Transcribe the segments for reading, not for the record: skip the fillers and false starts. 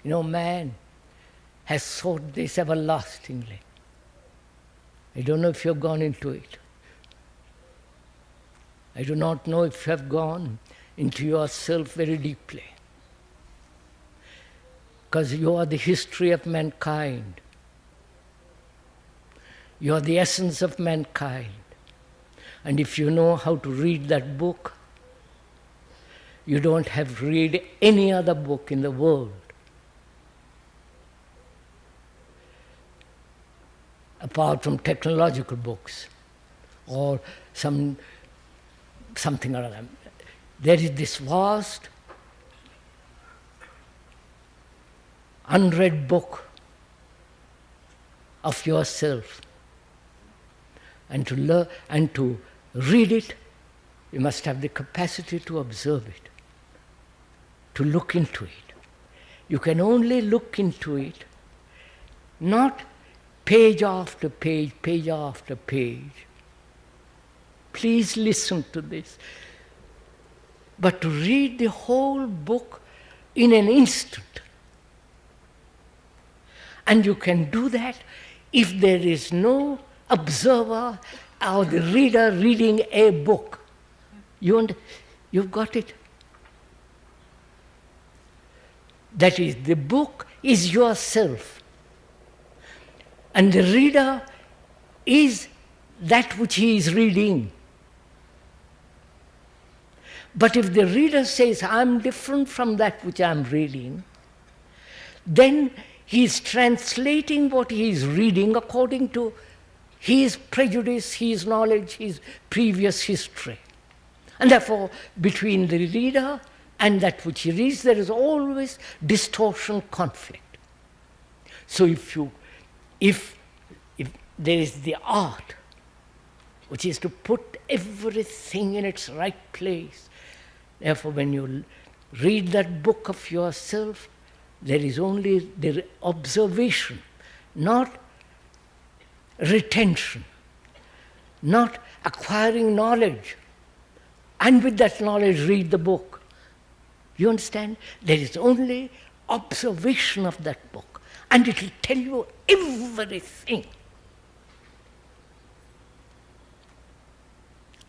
Man has sought this everlastingly. I don't know if you have gone into it. I do not know if you have gone into yourself very deeply. Because you are the history of mankind. You are the essence of mankind. And if you know how to read that book, you don't have to read any other book in the world. Apart from technological books or something or other. There is this vast, unread book of yourself. And to learn and to read it, you must have the capacity to observe it, to look into it. You can only look into it, not page after page, page after page. Please listen to this. But to read the whole book in an instant. And you can do that if there is no observer or the reader reading a book. You've got it. That is, the book is yourself. And the reader is that which he is reading. But if the reader says, I'm different from that which I'm reading, then he is translating what he is reading according to his prejudice, his knowledge, his previous history. And therefore, between the reader and that which he reads, there is always distortion, conflict. So if there is the art, which is to put everything in its right place, therefore when you read that book of yourself, there is only the observation, not retention, not acquiring knowledge, and with that knowledge read the book. You understand? There is only observation of that book, and it will tell you everything.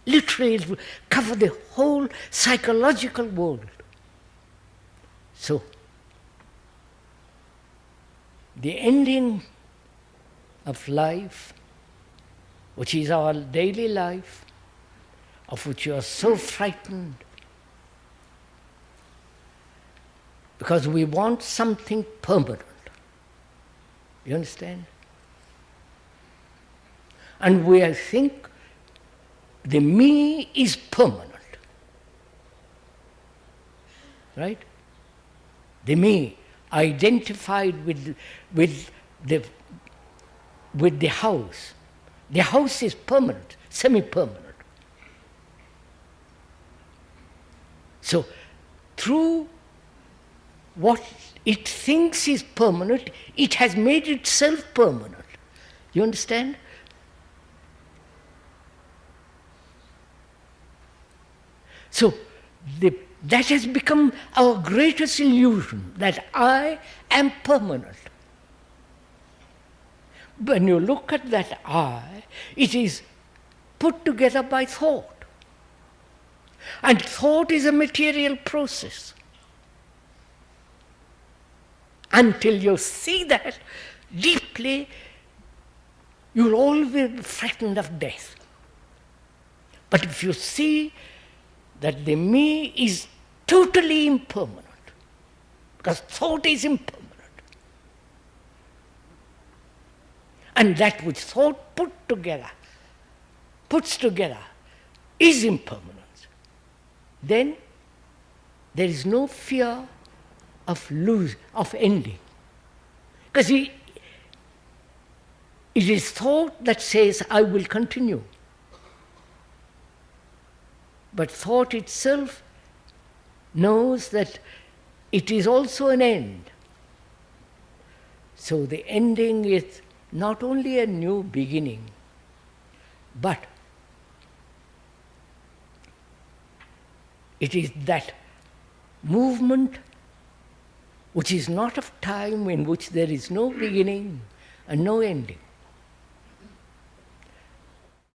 Literally, it will cover the whole psychological world. So, the ending of life, which is our daily life, of which you are so frightened, because we want something permanent. You understand? And we think the me is permanent. Right? The me identified with the house. The house is permanent, semi-permanent. So, through what it thinks is permanent, it has made itself permanent. You understand? So, that has become our greatest illusion, that I am permanent. When you look at that I, it is put together by thought. And thought is a material process. Until you see that deeply, you'll always be frightened of death. But if you see that the me is totally impermanent, because thought is impermanent, and that which thought puts together is impermanent, then there is no fear of ending. Because it is thought that says, I will continue. But thought itself knows that it is also an end. So the ending is not only a new beginning, but it is that movement which is not of time, in which there is no beginning and no ending.